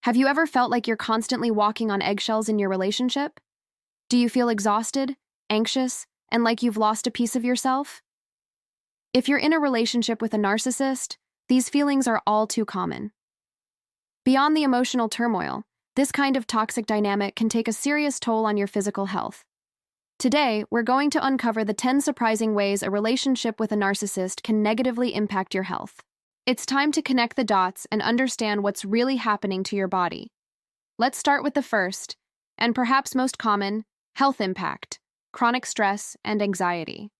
Have you ever felt like you're constantly walking on eggshells in your relationship? Do you feel exhausted, anxious, and like you've lost a piece of yourself? If you're in a relationship with a narcissist, these feelings are all too common. Beyond the emotional turmoil, this kind of toxic dynamic can take a serious toll on your physical health. Today, we're going to uncover the 10 surprising ways a relationship with a narcissist can negatively impact your health. It's time to connect the dots and understand what's really happening to your body. Let's start with the first, and perhaps most common, health impact: chronic stress and anxiety.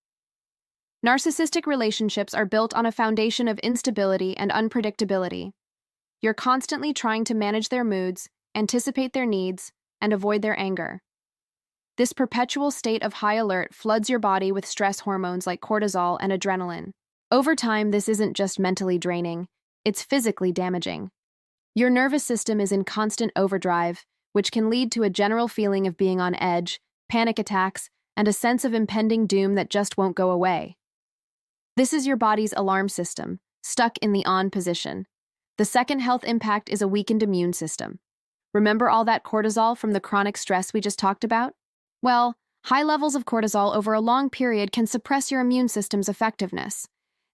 Narcissistic relationships are built on a foundation of instability and unpredictability. You're constantly trying to manage their moods, anticipate their needs, and avoid their anger. This perpetual state of high alert floods your body with stress hormones like cortisol and adrenaline. Over time, this isn't just mentally draining, it's physically damaging. Your nervous system is in constant overdrive, which can lead to a general feeling of being on edge, panic attacks, and a sense of impending doom that just won't go away. This is your body's alarm system, stuck in the on position. The second health impact is a weakened immune system. Remember all that cortisol from the chronic stress we just talked about? Well, high levels of cortisol over a long period can suppress your immune system's effectiveness.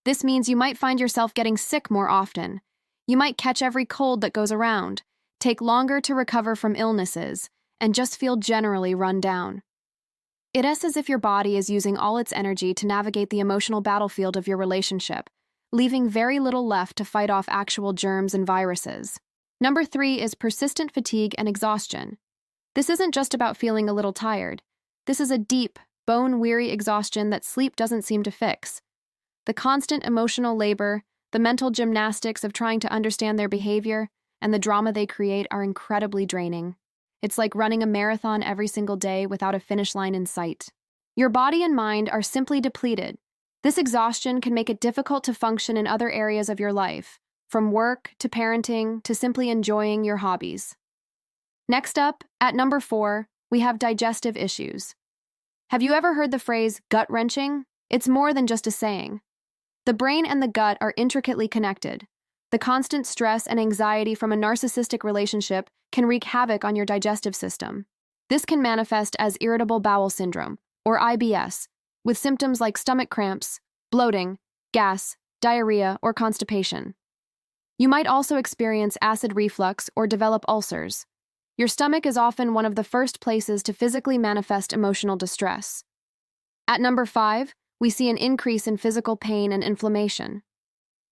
This means you might find yourself getting sick more often. You might catch every cold that goes around, take longer to recover from illnesses, and just feel generally run down. It's as if your body is using all its energy to navigate the emotional battlefield of your relationship, leaving very little left to fight off actual germs and viruses. Number 3 is persistent fatigue and exhaustion. This isn't just about feeling a little tired. This is a deep, bone-weary exhaustion that sleep doesn't seem to fix. The constant emotional labor, the mental gymnastics of trying to understand their behavior, and the drama they create are incredibly draining. It's like running a marathon every single day without a finish line in sight. Your body and mind are simply depleted. This exhaustion can make it difficult to function in other areas of your life, from work to parenting to simply enjoying your hobbies. Next up, at number 4, we have digestive issues. Have you ever heard the phrase gut-wrenching? It's more than just a saying. The brain and the gut are intricately connected. The constant stress and anxiety from a narcissistic relationship can wreak havoc on your digestive system. This can manifest as irritable bowel syndrome, or IBS, with symptoms like stomach cramps, bloating, gas, diarrhea, or constipation. You might also experience acid reflux or develop ulcers. Your stomach is often one of the first places to physically manifest emotional distress. At number 5, we see an increase in physical pain and inflammation.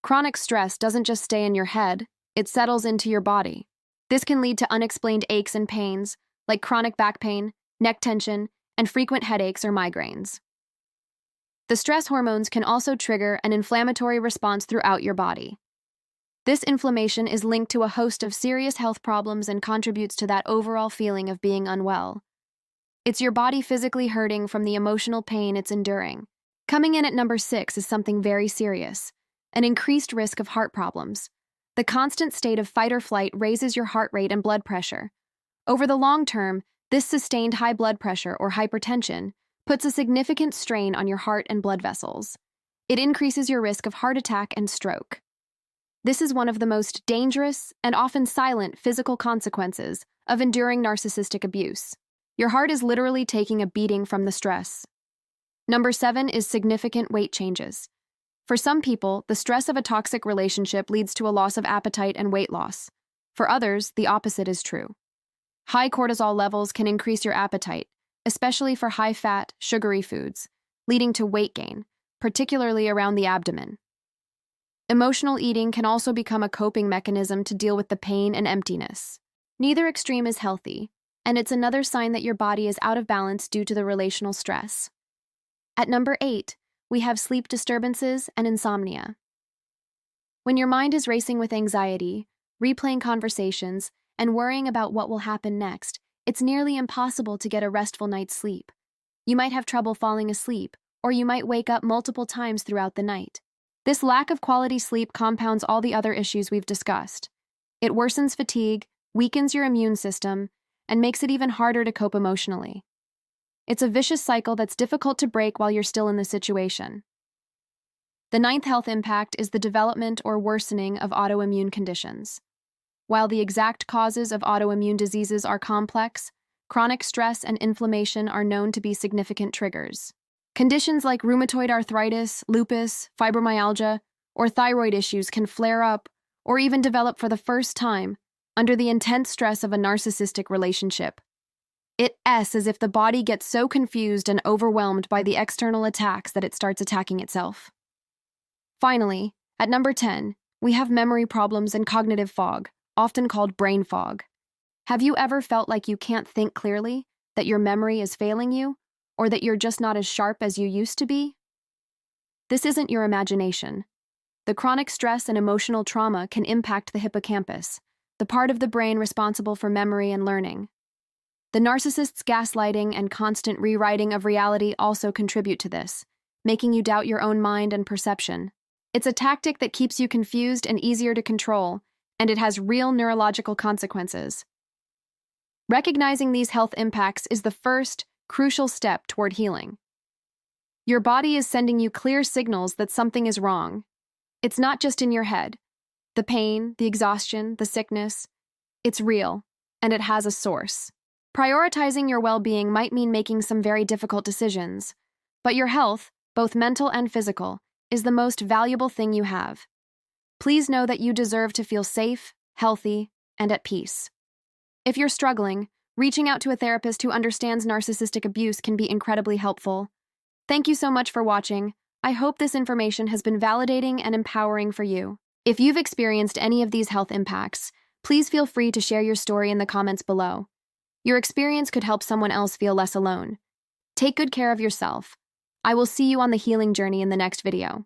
Chronic stress doesn't just stay in your head, it settles into your body. This can lead to unexplained aches and pains, like chronic back pain, neck tension, and frequent headaches or migraines. The stress hormones can also trigger an inflammatory response throughout your body. This inflammation is linked to a host of serious health problems and contributes to that overall feeling of being unwell. It's your body physically hurting from the emotional pain it's enduring. Coming in at number 6 is something very serious: an increased risk of heart problems. The constant state of fight or flight raises your heart rate and blood pressure. Over the long term, this sustained high blood pressure or hypertension puts a significant strain on your heart and blood vessels. It increases your risk of heart attack and stroke. This is one of the most dangerous and often silent physical consequences of enduring narcissistic abuse. Your heart is literally taking a beating from the stress. Number 7 is significant weight changes. For some people, the stress of a toxic relationship leads to a loss of appetite and weight loss. For others, the opposite is true. High cortisol levels can increase your appetite, especially for high-fat, sugary foods, leading to weight gain, particularly around the abdomen. Emotional eating can also become a coping mechanism to deal with the pain and emptiness. Neither extreme is healthy, and it's another sign that your body is out of balance due to the relational stress. At number 8, we have sleep disturbances and insomnia. When your mind is racing with anxiety, replaying conversations, and worrying about what will happen next, it's nearly impossible to get a restful night's sleep. You might have trouble falling asleep, or you might wake up multiple times throughout the night. This lack of quality sleep compounds all the other issues we've discussed. It worsens fatigue, weakens your immune system, and makes it even harder to cope emotionally. It's a vicious cycle that's difficult to break while you're still in the situation. The 9th health impact is the development or worsening of autoimmune conditions. While the exact causes of autoimmune diseases are complex, chronic stress and inflammation are known to be significant triggers. Conditions like rheumatoid arthritis, lupus, fibromyalgia, or thyroid issues can flare up or even develop for the first time under the intense stress of a narcissistic relationship. It's as if the body gets so confused and overwhelmed by the external attacks that it starts attacking itself. Finally, at number 10, we have memory problems and cognitive fog, often called brain fog. Have you ever felt like you can't think clearly, that your memory is failing you, or that you're just not as sharp as you used to be? This isn't your imagination. The chronic stress and emotional trauma can impact the hippocampus, the part of the brain responsible for memory and learning. The narcissist's gaslighting and constant rewriting of reality also contribute to this, making you doubt your own mind and perception. It's a tactic that keeps you confused and easier to control, and it has real neurological consequences. Recognizing these health impacts is the first, crucial step toward healing. Your body is sending you clear signals that something is wrong. It's not just in your head. The pain, the exhaustion, the sickness, it's real, and it has a source. Prioritizing your well-being might mean making some very difficult decisions, but your health, both mental and physical, is the most valuable thing you have. Please know that you deserve to feel safe, healthy, and at peace. If you're struggling, reaching out to a therapist who understands narcissistic abuse can be incredibly helpful. Thank you so much for watching. I hope this information has been validating and empowering for you. If you've experienced any of these health impacts, please feel free to share your story in the comments below. Your experience could help someone else feel less alone. Take good care of yourself. I will see you on the healing journey in the next video.